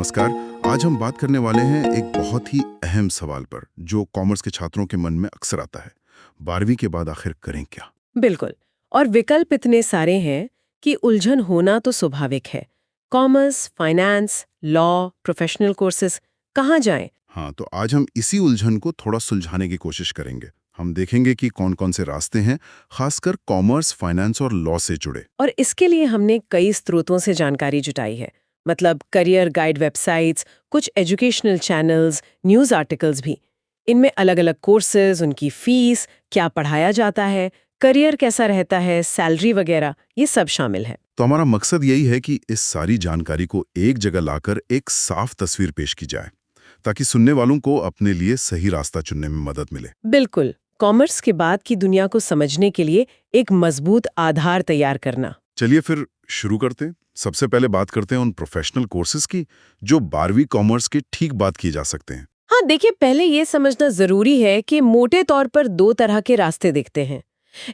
नमस्कार। आज हम बात करने वाले हैं एक बहुत ही अहम सवाल पर जो कॉमर्स के छात्रों के मन में अक्सर आता है। 12वीं के बाद आखिर करें क्या? बिल्कुल। और विकल्प इतने सारे हैं कि उलझन होना तो स्वाभाविक है। Commerce, finance, law, professional courses, कहाँ जाएं? हाँ, तो आज हम इसी उलझन को थोड़ा सुलझाने की कोशिश करेंगे। हम देखेंगे कि कौन कौन से रास्ते हैं, खासकर कॉमर्स, फाइनेंस और लॉ से जुड़े। और इसके लिए हमने कई स्रोतों से जानकारी जुटाई है। मतलब करियर गाइड वेबसाइट्स, कुछ एजुकेशनल चैनल्स, न्यूज़ आर्टिकल्स भी। इनमें अलग-अलग कोर्सेज, उनकी फीस, क्या पढ़ाया जाता है, करियर कैसा रहता है, सैलरी वगैरह, ये सब शामिल है। तो हमारा मकसद यही है कि इस सारी जानकारी को एक जगह लाकर एक साफ तस्वीर पेश की जाए, ताकि सुनने वालों को अपने लिए सही रास्ता चुनने में मदद मिले। बिल्कुल। कॉमर्स के बाद की दुनिया को समझने के लिए एक मजबूत आधार तैयार करना। चलिए फिर शुरू करते हैं। सबसे पहले बात करते हैं उन प्रोफेशनल कोर्सेज की जो 12वीं कॉमर्स के ठीक बाद किए जा सकते हैं। हाँ, देखिए, पहले ये समझना जरूरी है कि मोटे तौर पर दो तरह के रास्ते दिखते हैं।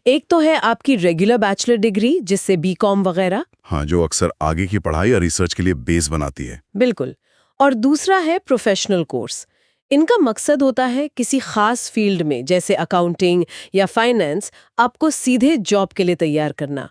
एक तो है आपकी रेगुलर बैचलर डिग्री, जिससे बीकॉम वगैरह। हाँ, जो अक्सर आगे की पढ़ाई या रिसर्च के लिए बेस बनाती है। बिल्कुल। और दूसरा है प्रोफेशनल कोर्स। इनका मकसद होता है किसी खास फील्ड में, जैसे अकाउंटिंग या फाइनेंस, आपको सीधे जॉब के लिए तैयार करना।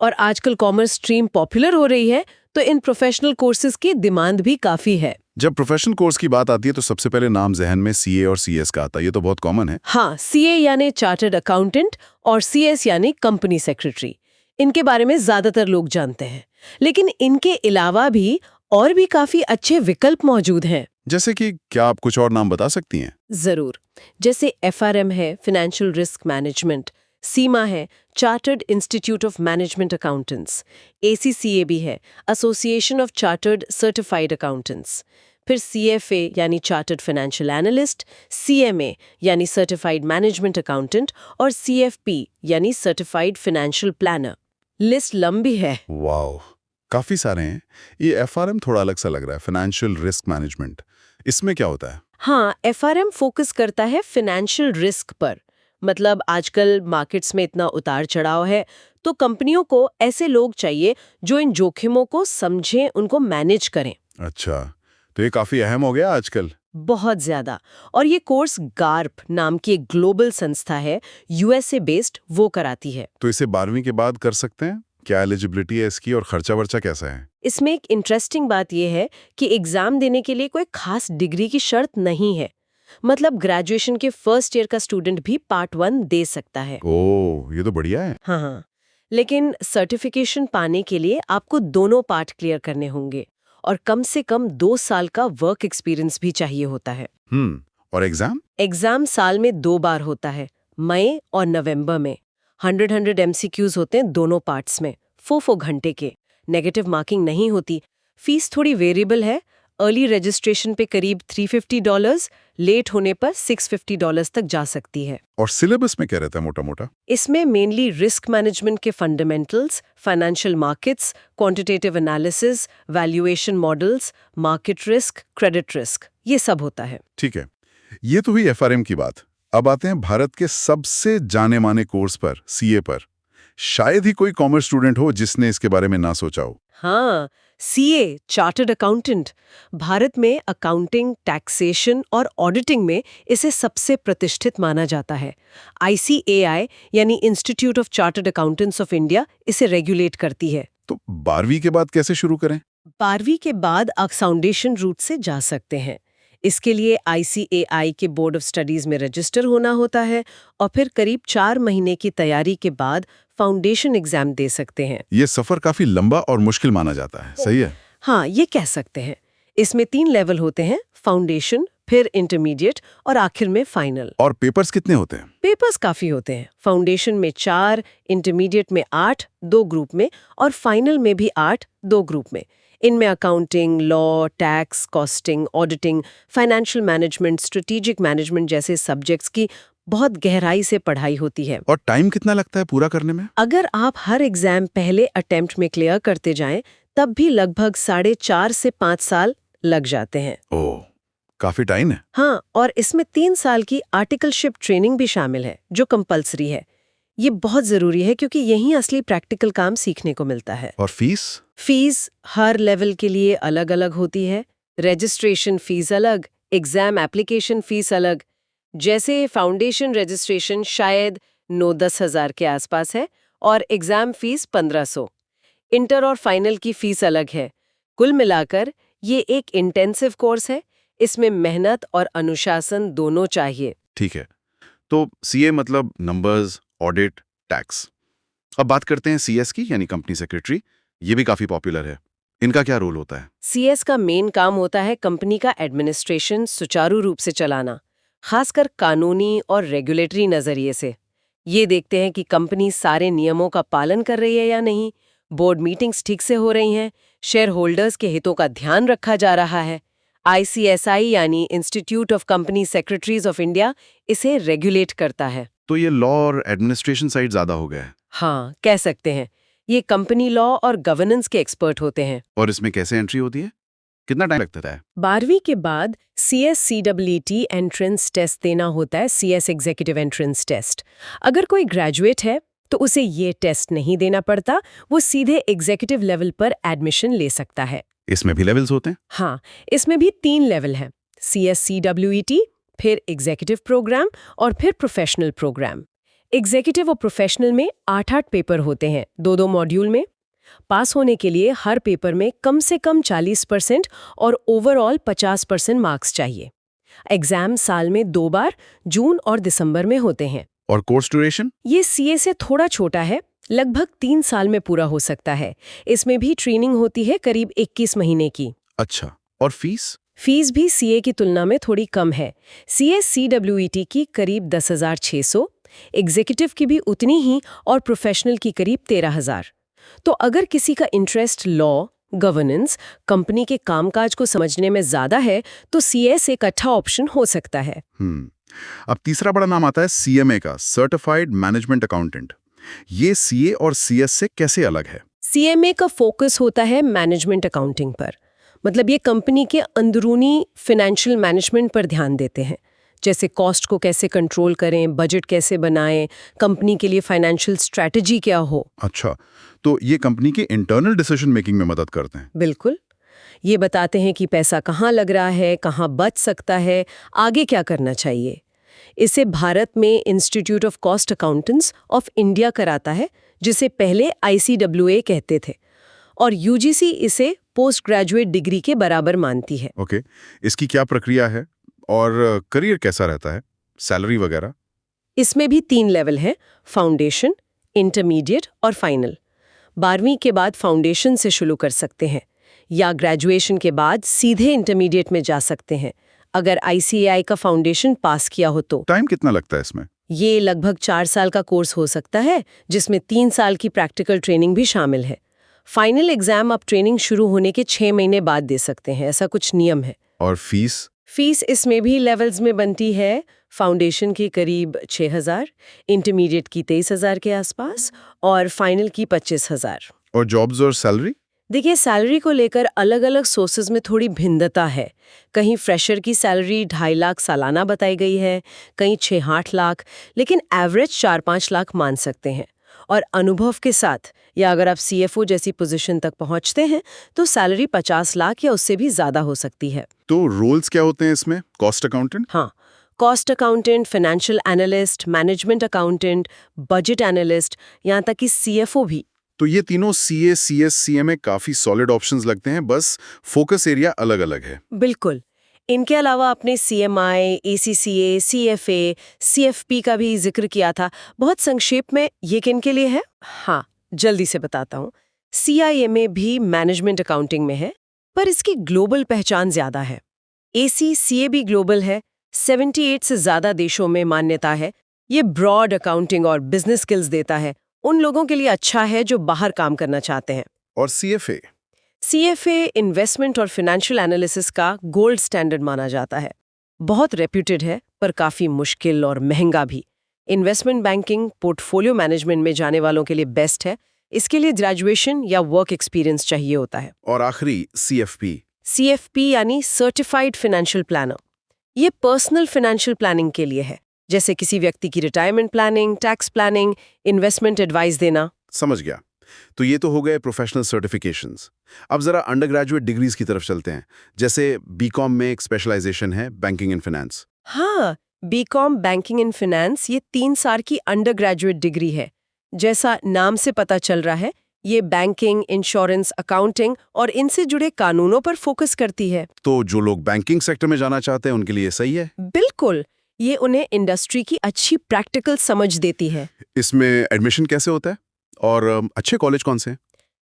और आजकल कॉमर्स स्ट्रीम पॉपुलर हो रही है, तो इन प्रोफेशनल कोर्सेज की डिमांड भी काफी है। जब प्रोफेशनल कोर्स की बात आती है तो सबसे पहले नाम जहन में सीए और सीएस का आता है। ये तो बहुत कॉमन है। हाँ, सीए यानी चार्टर्ड अकाउंटेंट और सीएस यानी कंपनी सेक्रेटरी। इनके बारे में ज्यादातर लोग जानते हैं। लेकिन इनके अलावा भी और भी काफी अच्छे विकल्प मौजूद हैं। जैसे कि क्या आप कुछ और नाम बता सकती हैं? जरूर। जैसे एफआरएम है, फाइनेंशियल रिस्क मैनेजमेंट। सीमा है, chartered institute of management accountants. ACCA भी है, association of chartered certified accountants. फिर सीएफए यानी चार्टर्ड फाइनेंशियल एनालिस्ट, सीएमए यानी सर्टिफाइड मैनेजमेंट अकाउंटेंट और सीएफपी यानी सर्टिफाइड फाइनेंशियल प्लानर। लिस्ट लंबी है। वाह, काफी सारे हैं। ये एफआरएम थोड़ा अलग सा लग रहा है, फाइनेंशियल रिस्क मैनेजमेंट। इसमें क्या होता है? हाँ, एफआरएम फोकस करता है फाइनेंशियल रिस्क पर। मतलब आजकल मार्केट्स में इतना उतार चढ़ाव है, तो कंपनियों को ऐसे लोग चाहिए जो इन जोखिमों को समझें, उनको मैनेज करें। अच्छा, तो ये काफी अहम हो गया आजकल। बहुत ज्यादा। और ये कोर्स गार्प नाम की एक ग्लोबल संस्था है, यूएसए बेस्ड, वो कराती है। तो इसे 12वीं के बाद कर सकते हैं? क्या एलिजिबिलिटी है इसकी और खर्चा वर्चा कैसा है? इसमें एक इंटरेस्टिंग बात यह है कि एग्जाम देने के लिए कोई खास डिग्री की शर्त नहीं है। मतलब ग्रेजुएशन के फर्स्ट ईयर का स्टूडेंट भी पार्ट 1 दे सकता है। ओह, ये तो बढ़िया है। हाँ हाँ। लेकिन सर्टिफिकेशन पाने के लिए आपको दोनों पार्ट क्लियर करने होंगे और कम से कम 2 साल का वर्क एक्सपीरियंस भी चाहिए होता है। और एग्जाम? एग्जाम साल में 2 बार होता है, मई और नवंबर में। 100 एमसीक्यूज होते हैं दोनों पार्ट्स में, 4 घंटे के। नेगेटिव मार्किंग नहीं होती। फीस थोड़ी वेरिएबल है। अर्ली रजिस्ट्रेशन पे करीब $350, लेट होने पर $650 तक जा सकती है। और सिलेबस में क्या रहता है मोटा मोटा? इसमें मेनली रिस्क मैनेजमेंट के fundamentals, financial markets, quantitative analysis, valuation models, market risk, credit risk, ये सब होता है। ठीक है, ये तो हुई एफआरएम की बात। अब आते हैं भारत के सबसे जाने माने कोर्स पर, सीए पर। शायद ही कोई कॉमर्स स्टूडेंट हो जिसने इसके बारे में ना सोचा हो। हाँ, सीए चार्टर्ड अकाउंटेंट। भारत में अकाउंटिंग, टैक्सेशन और ऑडिटिंग में इसे सबसे प्रतिष्ठित माना जाता है। आईसीएआई यानी institute of chartered accountants of India इसे रेगुलेट करती है। तो 12वीं के बाद कैसे शुरू करें? 12वीं के बाद आप फाउंडेशन रूट से जा सकते हैं। इसके लिए आईसीएआई के बोर्ड ऑफ स्टडीज में रजिस्टर होना होता है और फिर करीब 4 महीने की तैयारी के बाद फाउंडेशन एग्जाम दे सकते हैं। ये सफर काफी लंबा और मुश्किल माना जाता है, सही है? हाँ, ये कह सकते हैं। इसमें 3 लेवल होते हैं, फाउंडेशन, फिर इंटरमीडिएट और आखिर में फाइनल। और पेपर्स कितने होते हैं? पेपर्स काफी होते हैं। फाउंडेशन में 4, इंटरमीडिएट में 8, 2 ग्रुप में, और फाइनल में भी 8, 2 ग्रुप में। इनमें accounting, law, tax, costing, auditing, financial management, strategic management जैसे सब्जेक्ट्स की बहुत गहराई से पढ़ाई होती है। और टाइम कितना लगता है पूरा करने में? अगर आप हर एग्जाम पहले अटेम्प्ट में क्लियर करते जाएं, तब भी लगभग 4.5 से 5 साल लग जाते हैं। ओह, काफी टाइम है। हाँ, और इसमें 3 साल की आर्टिकलशिप ट्रेनिंग भी शामिल है, जो कंपलसरी है। ये बहुत जरूरी है क्योंकि यहीं असली प्रैक्टिकल काम सीखने को मिलता है। और फीस? फीस हर लेवल के लिए अलग अलग होती है। रजिस्ट्रेशन फीस अलग, एग्जाम एप्लीकेशन फीस अलग। जैसे फाउंडेशन रजिस्ट्रेशन शायद 9-10 हज़ार के आसपास है और एग्जाम फीस 1500। इंटर और फाइनल की फीस अलग है। कुल मिलाकर ये एक इंटेंसिव कोर्स है। इसमें मेहनत और अनुशासन दोनों चाहिए। ठीक है, तो सीए मतलब नंबर्स, ऑडिट, टैक्स। अब बात करते हैं सीएस की, यानी कंपनी सेक्रेटरी। ये भी काफी पॉपुलर है। इनका क्या रोल होता है? सीएस का मेन काम होता है कंपनी का एडमिनिस्ट्रेशन सुचारू रूप से चलाना, खासकर कानूनी और रेगुलेटरी नजरिए से। ये देखते हैं कि कंपनी सारे नियमों का पालन कर रही है या नहीं, बोर्ड मीटिंग्स ठीक से हो रही हैं, शेयर होल्डर्स के हितों का ध्यान रखा जा रहा है। ICSI यानी institute of company secretaries of India इसे रेगुलेट करता है। तो ये लॉ और एडमिनिस्ट्रेशन साइड ज्यादा हो गया है। हाँ, कह सकते हैं। ये कंपनी लॉ और गवर्नेंस के एक्सपर्ट होते हैं। और इसमें कैसे एंट्री होती है? कितना टाइम लगता है? 12वीं के बाद CSCWT एंट्रेंस टेस्ट देना होता है, CS एग्जीक्यूटिव एंट्रेंस टेस्ट। अगर कोई ग्रेजुएट है तो उसे ये टेस्ट नहीं देना पड़ता, वो सीधे एग्जीक्यूटिव लेवल पर एडमिशन ले सकता है। इसमें भी लेवल्स होते हैं? हाँ, इसमें भी 3 लेवल हैं, CSCWT, फिर एग्जीक्यूटिव प्रोग्राम और फिर प्रोफेशनल प्रोग्राम। एग्जीक्यूटिव और प्रोफेशनल में 8-8 पेपर होते हैं, 2-2 मॉड्यूल में। पास होने के लिए हर पेपर में कम से कम 40% और ओवरऑल 50% मार्क्स चाहिए। एग्जाम साल में 2 बार, जून और दिसंबर में होते हैं। और कोर्स ड्यूरेशन? ये सीए से थोड़ा छोटा है, लगभग 3 साल में पूरा हो सकता है। इसमें भी ट्रेनिंग होती है करीब 21 महीने की। अच्छा, और फीस? फीस भी सीए की तुलना में थोड़ी कम है। CSCWT की करीब 10,600, एग्जीक्यूटिव की भी उतनी ही और प्रोफेशनल की करीब 13,000। तो अगर किसी का इंटरेस्ट लॉ, गवर्नेंस, कंपनी के कामकाज को समझने में ज्यादा है तो सीएस एक अच्छा ऑप्शन हो सकता है। अब तीसरा बड़ा नाम आता है सीएमए का, सर्टिफाइड मैनेजमेंट अकाउंटेंट। ये सीए और सीएस से कैसे अलग है? सीएमए का फोकस होता है मैनेजमेंट अकाउंटिंग पर। मतलब ये कंपनी के अंदरूनी फाइनेंशियल मैनेजमेंट पर ध्यान देते हैं, जैसे कॉस्ट को कैसे कंट्रोल करें, बजट कैसे बनाएं, कंपनी के लिए फाइनेंशियल स्ट्रैटेजी क्या हो। अच्छा, तो ये कंपनी के इंटरनल डिसीजन मेकिंग में मदद करते हैं? बिल्कुल, ये बताते हैं कि पैसा कहाँ लग रहा है, कहाँ बच सकता है, आगे क्या करना चाहिए। इसे भारत में institute of cost accountants of India कराता है, जिसे पहले ICWA कहते थे, और UGC इसे पोस्ट ग्रेजुएट डिग्री के बराबर मानती है। ओके, इसकी क्या प्रक्रिया है और करियर कैसा रहता है, सैलरी वगैरह? इसमें भी 3 लेवल हैं, फाउंडेशन, इंटरमीडिएट और फाइनल। 12वीं के बाद फाउंडेशन से शुरू कर सकते हैं या ग्रेजुएशन के बाद सीधे इंटरमीडिएट में जा सकते हैं, अगर ICAI का फाउंडेशन पास किया हो तो। टाइम कितना लगता है इसमें? ये लगभग 4 साल का कोर्स हो सकता है, जिसमें 3 साल की प्रैक्टिकल ट्रेनिंग भी शामिल है। फाइनल एग्जाम आप ट्रेनिंग शुरू होने के 6 महीने बाद दे सकते हैं, ऐसा कुछ नियम है। और फीस? फीस इसमें भी लेवल्स में बनती है। फाउंडेशन की करीब 6,000, इंटरमीडिएट की 23,000 के आसपास और फाइनल की 25,000। और जॉब्स और सैलरी? देखिए, सैलरी को लेकर अलग अलग सोर्सेज में थोड़ी भिन्नता है। कहीं फ्रेशर की सैलरी 2.5 लाख सालाना बताई गई है, कहीं 6-8 लाख, लेकिन एवरेज 4-5 लाख मान सकते हैं। और अनुभव के साथ या अगर आप CFO जैसी पोजीशन तक पहुंचते हैं तो सैलरी 50 लाख या उससे भी ज्यादा हो सकती है। तो रोल्स क्या होते हैं इसमें? Cost accountant? हाँ, cost accountant, financial analyst, management accountant, budget analyst, यहाँ तक कि CFO भी। तो ये तीनों CA, CS, CMA काफी सॉलिड ऑप्शंस लगते हैं, बस फोकस एरिया अलग-अलग है। बिल्कुल। इनके अलावा आपने CMI, ACCA, CFA, CFP का भी जिक्र किया था। बहुत संक्षेप में ये किन के लिए है? हाँ, जल्दी से बताता हूँ। CIMA भी मैनेजमेंट अकाउंटिंग में है, पर इसकी ग्लोबल पहचान ज्यादा है। ACCA भी ग्लोबल है, 78 से ज्यादा देशों में मान्यता है। ये ब्रॉड अकाउंटिंग और बिजनेस स्किल्स देता है। उन लोगों के लिए अच्छा है जो बाहर काम करना चाहते हैं। और CFA? CFA इन्वेस्टमेंट और फाइनेंशियल एनालिसिस का गोल्ड स्टैंडर्ड माना जाता है। बहुत रेप्यूटेड है, पर काफी मुश्किल और महंगा भी। इन्वेस्टमेंट बैंकिंग, पोर्टफोलियो मैनेजमेंट में जाने वालों के लिए बेस्ट है। इसके लिए ग्रेजुएशन या वर्क एक्सपीरियंस चाहिए होता है। और आखिरी CFP? CFP यानी सर्टिफाइड फाइनेंशियल प्लानर। ये पर्सनल फाइनेंशियल प्लानिंग के लिए है, जैसे किसी व्यक्ति की retirement planning, tax planning, investment advice देना। समझ गया। तो ये तो हो गए प्रोफेशनल सर्टिफिकेशंस। अब जरा अंडर ग्रेजुएट डिग्रीज की तरफ चलते हैं। जैसे बीकॉम में एक स्पेशलाइजेशन है बैंकिंग एंड फाइनेंस। हाँ, बीकॉम बैंकिंग इन फाइनेंस ये 3 साल की अंडर ग्रेजुएट डिग्री है। जैसा नाम से पता चल रहा है, ये बैंकिंग, इंश्योरेंस, अकाउंटिंग और इनसे जुड़े कानूनों पर फोकस करती है। तो जो लोग बैंकिंग सेक्टर में जाना चाहते हैं उनके लिए सही है। बिल्कुल, ये उन्हें इंडस्ट्री की अच्छी प्रैक्टिकल समझ देती है। इसमें एडमिशन कैसे होता है और अच्छे कॉलेज कौन से हैं?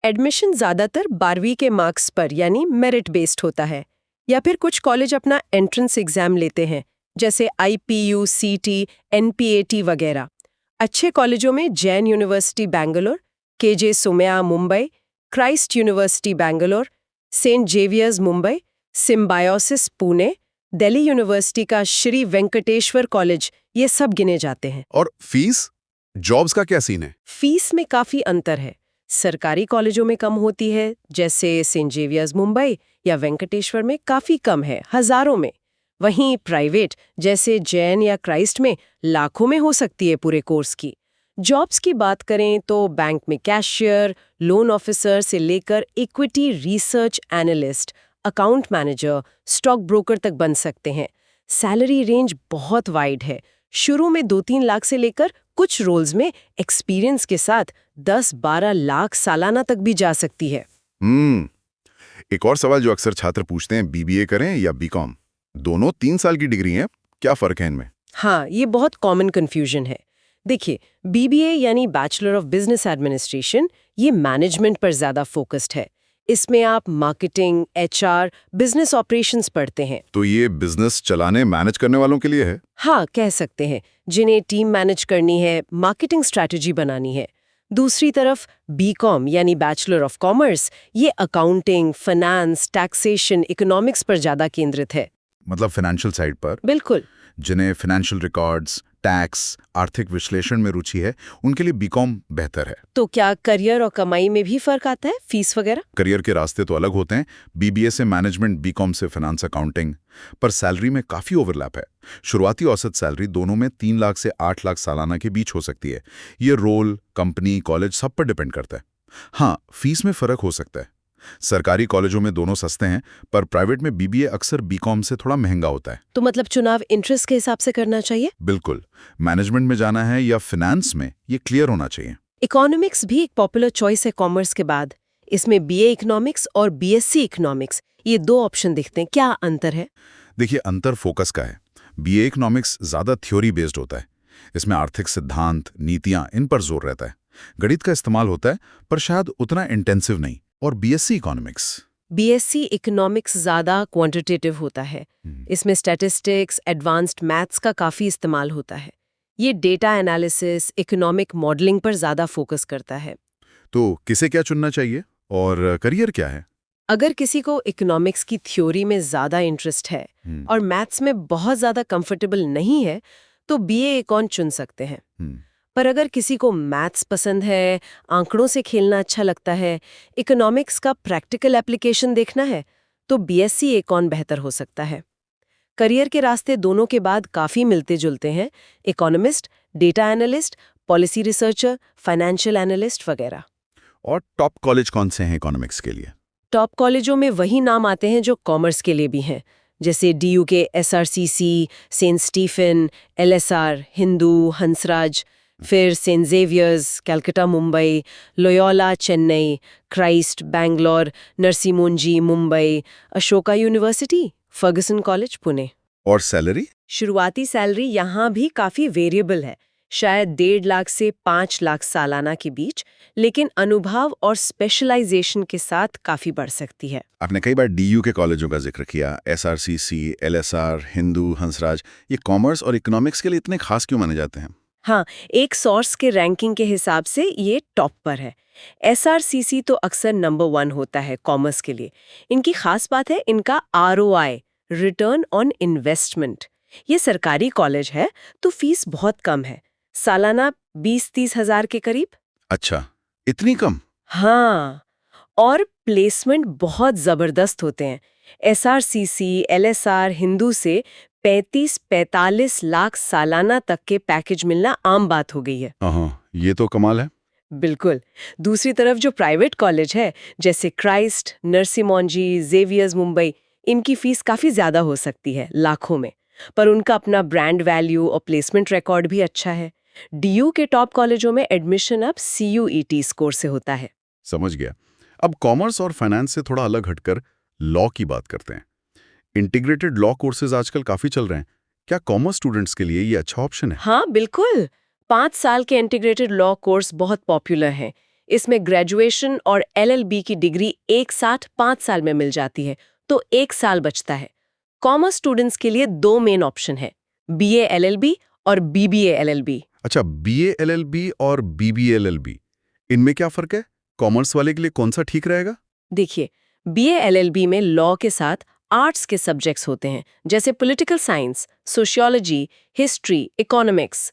एडमिशन ज्यादातर 12वीं के मार्क्स पर यानी मेरिट बेस्ड होता है, या फिर कुछ कॉलेज अपना एंट्रेंस एग्जाम लेते हैं, जैसे IPU, CT, NPAT वगैरह। अच्छे कॉलेजों में Jain University Bangalore, KJ Somaiya Mumbai, Christ University Bangalore, Saint Xavier's Mumbai, Symbiosis Pune, Delhi University का श्री वेंकटेश्वर कॉलेज, ये सब गिने जाते हैं। और फीस, जॉब्स का क्या सीन है? फीस में काफी अंतर है। सरकारी कॉलेजों में कम होती है, जैसे सेंट जेवियर्स मुंबई या वेंकटेश्वर में काफी कम है, हजारों में। वहीं प्राइवेट जैसे जैन या क्राइस्ट में लाखों में हो सकती है पूरे कोर्स की। जॉब्स की बात करें तो बैंक में कैशियर, लोन ऑफिसर से लेकर equity research analyst, account manager, stock broker तक बन सकते हैं। सैलरी रेंज बहुत वाइड है। शुरू में 2-3 लाख से लेकर कुछ रोल्स में एक्सपीरियंस के साथ 10-12 लाख सालाना तक भी जा सकती है। एक और सवाल जो अक्सर छात्र पूछते हैं, BBA करें या बीकॉम? दोनों 3 साल की डिग्री हैं, क्या फर्क है इनमें? हाँ, ये बहुत कॉमन कंफ्यूजन है। देखिए, BBA यानी बैचलर ऑफ बिजनेस एडमिनिस्ट्रेशन, ये मैनेजमेंट पर ज्यादा फोकस्ड है। इसमें आप मार्केटिंग, HR, बिजनेस ऑपरेशंस पढ़ते हैं। तो ये बिजनेस चलाने, मैनेज करने वालों के लिए है? हाँ, कह सकते हैं, जिन्हें टीम मैनेज करनी है, मार्केटिंग स्ट्रैटेजी बनानी है। दूसरी तरफ बीकॉम यानी बैचलर ऑफ कॉमर्स, ये अकाउंटिंग, फाइनेंस, टैक्सेशन, इकोनॉमिक्स पर ज्यादा केंद्रित है। मतलब फाइनेंशियल साइड पर? बिल्कुल। जिन्हें फाइनेंशियल रिकॉर्ड्स, टैक्स, आर्थिक विश्लेषण में रुचि है, उनके लिए बीकॉम बेहतर है। तो क्या करियर और कमाई में भी फर्क आता है, फीस वगैरह? करियर के रास्ते तो अलग होते हैं, BBA से मैनेजमेंट, बीकॉम से फाइनेंस अकाउंटिंग, पर सैलरी में काफी ओवरलैप है। शुरुआती औसत सैलरी दोनों में 3 लाख से 8 लाख सालाना के बीच हो सकती है। ये रोल, कंपनी, कॉलेज सब पर डिपेंड करता है। हाँ, फीस में फर्क हो सकता है। सरकारी कॉलेजों में दोनों सस्ते हैं, पर प्राइवेट में BBA अक्सर बीकॉम से थोड़ा महंगा होता है। तो मतलब चुनाव इंटरेस्ट के हिसाब से करना चाहिए? बिल्कुल, मैनेजमेंट में जाना है या फाइनेंस में, ये क्लियर होना चाहिए। इकोनॉमिक्स भी एक पॉपुलर चॉइस है कॉमर्स के बाद। इसमें BA इकोनॉमिक्स और BSc इकोनॉमिक्स, ये 2 ऑप्शन दिखते हैं। क्या अंतर है? देखिए, अंतर फोकस का है। BA इकोनॉमिक्स ज्यादा थ्योरी बेस्ड होता है। इसमें आर्थिक सिद्धांत, नीतियां, इन पर जोर रहता है। गणित का इस्तेमाल होता है, पर शायद उतना इंटेंसिव नहीं। और BSc इकोनॉमिक्स? BSc इकोनॉमिक्स ज्यादा क्वांटिटेटिव होता है। इसमें स्टैटिस्टिक्स, एडवांस्ड मैथ्स का काफी इस्तेमाल होता है। ये डेटा एनालिसिस, इकोनॉमिक मॉडलिंग पर ज्यादा फोकस करता है। तो किसे क्या चुनना चाहिए और करियर क्या है? अगर किसी को इकोनॉमिक्स की थ्योरी में ज्यादा इंटरेस्ट है और मैथ्स में बहुत ज्यादा कंफर्टेबल नहीं है, तो BA इकोन चुन सकते हैं। पर अगर किसी को मैथ्स पसंद है, आंकड़ों से खेलना अच्छा लगता है, इकोनॉमिक्स का प्रैक्टिकल एप्लीकेशन देखना है, तो BSc इकोन बेहतर हो सकता है। करियर के रास्ते दोनों के बाद काफी मिलते जुलते हैं, economist, data analyst, policy researcher, financial analyst वगैरह। और टॉप कॉलेज कौन से हैं इकोनॉमिक्स के लिए? टॉप कॉलेजों में वही नाम आते हैं जो कॉमर्स के लिए भी हैं, जैसे DU के SRCC, saint Stephen, LSR, Hindu, Hansraj, फिर saint Xavier's, Calcutta Mumbai, Loyola Chennai, Christ Bangalore, नरसिम्हजी Mumbai, Ashoka university, Fergusson college Pune. और सैलरी? शुरुआती सैलरी यहाँ भी काफी वेरिएबल है, शायद 1.5 लाख से 5 लाख सालाना के बीच, लेकिन अनुभव और स्पेशलाइजेशन के साथ काफी बढ़ सकती है। आपने कई बार DU के कॉलेजों का जिक्र किया, SRCC, LSR, हिंदू, हंसराज, ये कॉमर्स और इकोनॉमिक्स के लिए इतने खास क्यों माने जाते हैं? हाँ, एक सोर्स के रैंकिंग के हिसाब से ये टॉप पर है। SRCC तो अक्सर नंबर 1 होता है कॉमर्स के लिए। इनकी खास बात है इनका ROI, रिटर्न ऑन इन्वेस्टमेंट। ये सरकारी कॉलेज है तो फीस बहुत कम है, सालाना 20-30 हजार के करीब। अच्छा, इतनी कम? हाँ, और प्लेसमेंट बहुत जबरदस्त होते हैं। SRCC, LSR, हिंदू से 35-45 लाख सालाना तक के पैकेज मिलना आम बात हो गई है। हाँ, ये तो कमाल है। बिल्कुल। दूसरी तरफ जो प्राइवेट कॉलेज है, जैसे क्राइस्ट, नरसी मोंजी, जेवियर्स मुंबई, इनकी फीस काफ़ी ज़्यादा हो सकती है, लाखों में। पर उनका अपना ब्रांड वैल्यू और प्लेसमेंट रिकॉर्ड भी अच्छा है। डीयू के टॉप कॉलेजों में एडमिशन अब सीयूईटी स्कोर से होता है। समझ गया। अब कॉमर्स और फाइनेंस से थोड़ा अलग हटकर लॉ की बात करते हैं। इंटीग्रेटेड लॉ कोर्सेज आजकल काफी चल रहे हैं। क्या कॉमर्स स्टूडेंट्स के लिए ये अच्छा ऑप्शन है? हाँ, बिल्कुल। 5 साल के इंटीग्रेटेड लॉ कोर्स बहुत पॉपुलर हैं। इसमें ग्रेजुएशन और एलएलबी की डिग्री एक साथ 5 साल में मिल जाती है, तो 1 साल बचता है। कॉमर्स स्टूडेंट्स के लिए 2 मेन ऑप्शन है, बीए एलएलबी और बीबीए एलएलबी। अच्छा, बीए एलएलबी और बीबीए एलएलबी, इनमें क्या फर्क है? कॉमर्स वाले के लिए कौन सा ठीक रहेगा? देखिए, बीए एलएलबी में लॉ के साथ आर्ट्स के सब्जेक्ट्स होते हैं, जैसे political science, sociology, history, economics.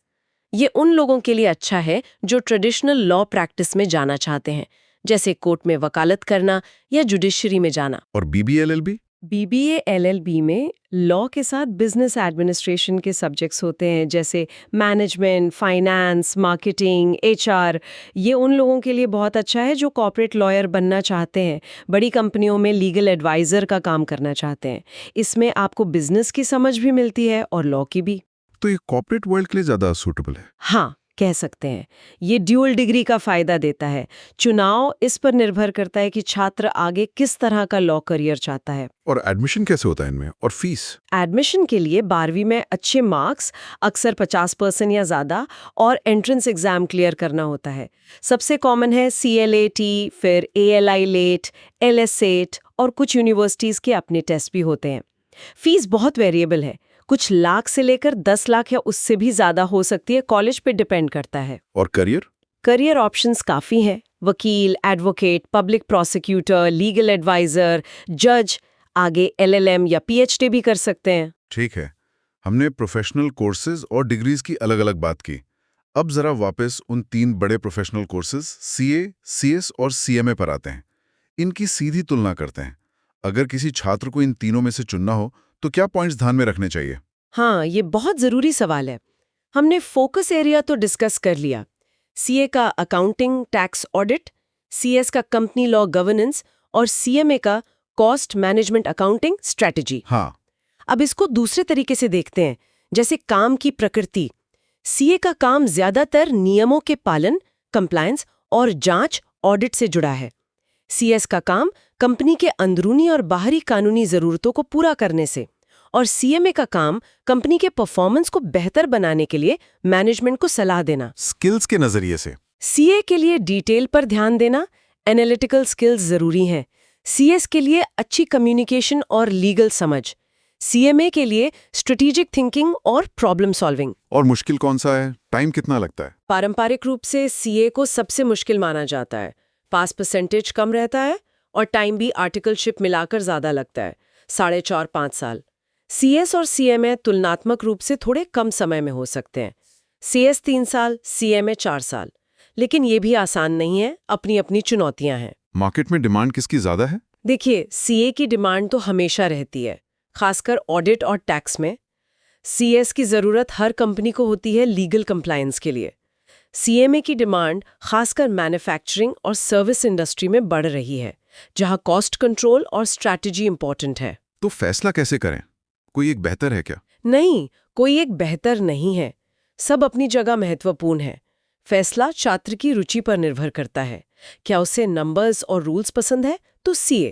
ये उन लोगों के लिए अच्छा है जो ट्रेडिशनल लॉ प्रैक्टिस में जाना चाहते हैं, जैसे कोर्ट में वकालत करना या जुडिशरी में जाना। और बीबीए एलएलबी? बीबीए एलएलबी में लॉ के साथ बिजनेस एडमिनिस्ट्रेशन के सब्जेक्ट्स होते हैं, जैसे मैनेजमेंट, फाइनेंस, मार्केटिंग, एचआर। ये उन लोगों के लिए बहुत अच्छा है जो कॉर्पोरेट लॉयर बनना चाहते हैं, बड़ी कंपनियों में लीगल एडवाइजर का काम करना चाहते हैं। इसमें आपको बिजनेस की समझ भी मिलती है और लॉ की भी। तो ये कॉर्पोरेट वर्ल्ड के लिए ज्यादा सूटेबल है। हाँ, कह सकते हैं। ये ड्यूअल डिग्री का फायदा देता है। चुनाव इस पर निर्भर करता है कि छात्र आगे किस तरह का लॉ करियर चाहता है। और एडमिशन कैसे होता है इनमें, और फीस? एडमिशन के लिए 12वीं में अच्छे मार्क्स, अक्सर 50% या ज़्यादा, और एंट्रेंस एग्जाम क्लियर करना होता है। सबसे कॉमन है CLAT, फिर ALI लेट, LSAT, और कुछ यूनिवर्सिटीज़ के अपने टेस्ट भी होते हैं। फीस बहुत वेरिएबल है, कुछ लाख से लेकर 10 लाख या उससे भी ज़्यादा हो सकती है, कॉलेज पे डिपेंड करता है। और करियर? करियर ऑप्शंस काफ़ी हैं, वकील, advocate, public prosecutor, legal adviser, जज, आगे LLM या PhD भी कर सकते हैं। ठीक है, हमने प्रोफेशनल कोर्सेज और डिग्रीज की अलग-अलग बात की। अब जरा वापस उन 3 बड़े प्रोफेशनल कोर्सेज CA, CS और CMA पर आते हैं। इनकी सीधी तुलना करते हैं। अगर किसी छात्र को इन तीनों में से चुनना हो तो क्या पॉइंट्स ध्यान में रखने चाहिए? हाँ, ये बहुत ज़रूरी सवाल है। हमने फोकस एरिया तो डिस्कस कर लिया। CA का अकाउंटिंग टैक्स ऑडिट, CS का कंपनी लॉ गवर्नेंस और CMA का कॉस्ट मैनेजमेंट अकाउंटिंग स्ट्रेटजी। हाँ। अब इसको दूसरे तरीके से देखते हैं, जैसे काम की प्रकृति। CA का काम ज्यादातर नियमों के पालन, कंप्लायंस और जांच, ऑडिट से जुड़ा है। CS का काम कंपनी के अंदरूनी और बाहरी कानूनी जरूरतों को पूरा करने से, और CMA का काम कंपनी के परफॉर्मेंस को बेहतर बनाने के लिए मैनेजमेंट को सलाह देना। स्किल्स के नजरिए से CA के लिए डिटेल पर ध्यान देना, एनालिटिकल स्किल्स जरूरी हैं। CS के लिए अच्छी कम्युनिकेशन और लीगल समझ। CMA के लिए स्ट्रेटेजिक थिंकिंग और प्रॉब्लम सॉल्विंग। और मुश्किल कौन सा है? टाइम कितना लगता है? पारंपरिक रूप से CA को सबसे मुश्किल माना जाता है। पास परसेंटेज कम रहता है और टाइम भी आर्टिकलशिप मिलाकर ज्यादा लगता है, 4.5-5 साल। CS और CMA तुलनात्मक रूप से थोड़े कम समय में हो सकते हैं। CS 3 साल, CMA 4 साल। लेकिन ये भी आसान नहीं है, अपनी अपनी चुनौतियां हैं। मार्केट में डिमांड किसकी ज्यादा है? देखिए, CA की डिमांड तो हमेशा रहती है, खासकर ऑडिट और टैक्स में। CS की जरूरत हर कंपनी को होती है लीगल कंप्लायंस के लिए। CMA की डिमांड खासकर मैन्युफैक्चरिंग और सर्विस इंडस्ट्री में बढ़ रही है, जहां कॉस्ट कंट्रोल और स्ट्रैटेजी इंपॉर्टेंट है। तो फैसला कैसे करें? कोई एक बेहतर है क्या? नहीं, कोई एक बेहतर नहीं है। सब अपनी जगह महत्वपूर्ण है। फैसला छात्र की रुचि पर निर्भर करता है। क्या उसे नंबर्स और रूल्स पसंद है तो CA,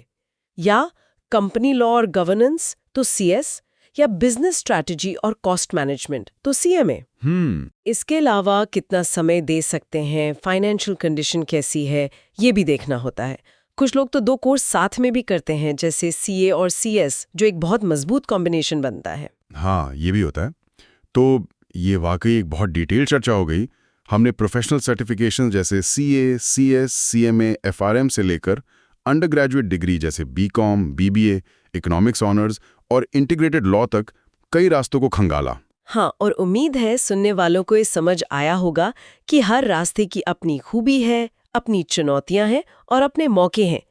या कंपनी लॉ और गवर्नेंस तो CS, या बिजनेस स्ट्रैटेजी और कॉस्ट मैनेजमेंट तो CMA। इसके अलावा कितना समय दे सकते हैं, फाइनेंशियल कंडीशन कैसी है, ये भी देखना होता है। कुछ लोग तो 2 कोर्स साथ में भी करते हैं, जैसे CA और CS, जो एक बहुत मजबूत कॉम्बिनेशन बनता है। हाँ, ये भी होता है। तो ये वाकई एक बहुत डिटेल चर्चा हो गई। हमने प्रोफेशनल सर्टिफिकेशन जैसे CA, CS, CMA, FRM से लेकर अंडर ग्रेजुएट डिग्री जैसे BCom, BBA, इकोनॉमिक्स ऑनर्स और इंटीग्रेटेड लॉ तक कई रास्तों को खंगाला। हाँ, और उम्मीद है सुनने वालों को ये समझ आया होगा कि हर रास्ते की अपनी खूबी है, अपनी चुनौतियां हैं और अपने मौके हैं।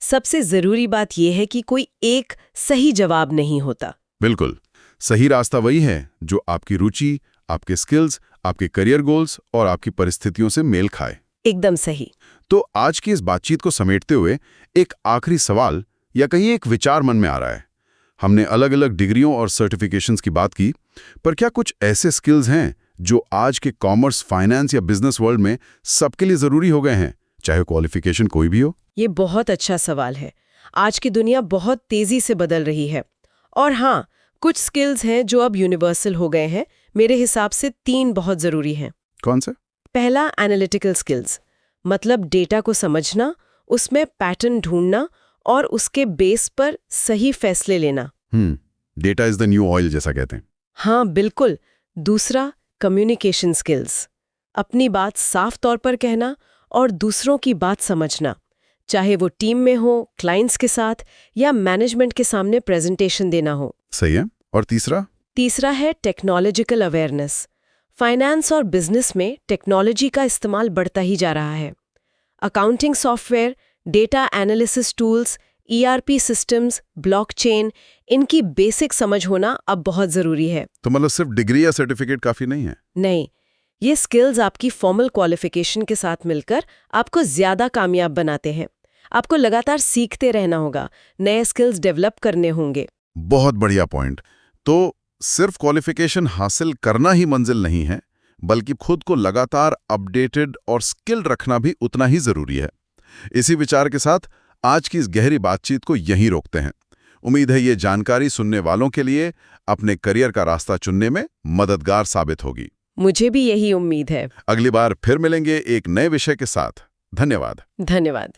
सबसे जरूरी बात यह है कि कोई एक सही जवाब नहीं होता। बिल्कुल, सही रास्ता वही है जो आपकी रुचि, आपके स्किल्स, आपके करियर गोल्स और आपकी परिस्थितियों से मेल खाए। एकदम सही। तो आज की इस बातचीत को समेटते हुए एक आखिरी सवाल या कहीं एक विचार मन में आ रहा है। हमने अलग अलग डिग्रियों और सर्टिफिकेशंस की बात की, पर क्या कुछ ऐसे स्किल्स हैं जो आज के कॉमर्स, फाइनेंस या बिजनेस वर्ल्ड में सबके लिए जरूरी हो गए हैं, चाहे क्वालिफिकेशन कोई भी हो? ये बहुत अच्छा सवाल है। आज की दुनिया बहुत तेजी से बदल रही है। और हाँ, कुछ स्किल्स हैं जो अब यूनिवर्सल हो गए हैं। मेरे हिसाब से 3 बहुत जरूरी हैं। कौन से? पहला, एनालिटिकल स्किल्स, मतलब डेटा को समझना, उसमें पैटर्न ढूंढना और उसके बेस पर सही फैसले लेना। Data is the new oil जैसा कहते हैं। हाँ, बिल्कुल। दूसरा, कम्युनिकेशन स्किल्स, अपनी बात साफ तौर पर कहना और दूसरों की बात समझना, चाहे वो टीम में हो, क्लाइंट्स के साथ या मैनेजमेंट के सामने प्रेजेंटेशन देना हो। सही है। और तीसरा? तीसरा है टेक्नोलॉजिकल अवेयरनेस। फाइनेंस और बिजनेस में टेक्नोलॉजी का इस्तेमाल बढ़ता ही जा रहा है। Accounting software, data analysis tools, ERP systems, blockchain, इनकी बेसिक समझ होना अब बहुत ज़रूरी है। तो मतलब सिर्फ डिग्री या सर्टिफिकेट काफी नहीं है? नहीं, ये स्किल्स आपकी फॉर्मल क्वालिफिकेशन के साथ मिलकर आपको ज़्यादा कामयाब बनाते हैं। आपको लगातार सीखते रहना होगा, नए स्किल्स डेवलप करने होंगे। बहुत बढ़िया पॉइंट। तो सिर्फ क्वालिफिकेशन हासिल करना ही मंजिल नहीं है, बल्कि खुद को लगातार अपडेटेड और स्किल्ड रखना भी उतना ही जरूरी है। इसी विचार के साथ आज की इस गहरी बातचीत को यहीं रोकते हैं। उम्मीद है ये जानकारी सुनने वालों के लिए अपने करियर का रास्ता चुनने में मददगार साबित होगी। मुझे भी यही उम्मीद है। अगली बार फिर मिलेंगे एक नए विषय के साथ। धन्यवाद। धन्यवाद।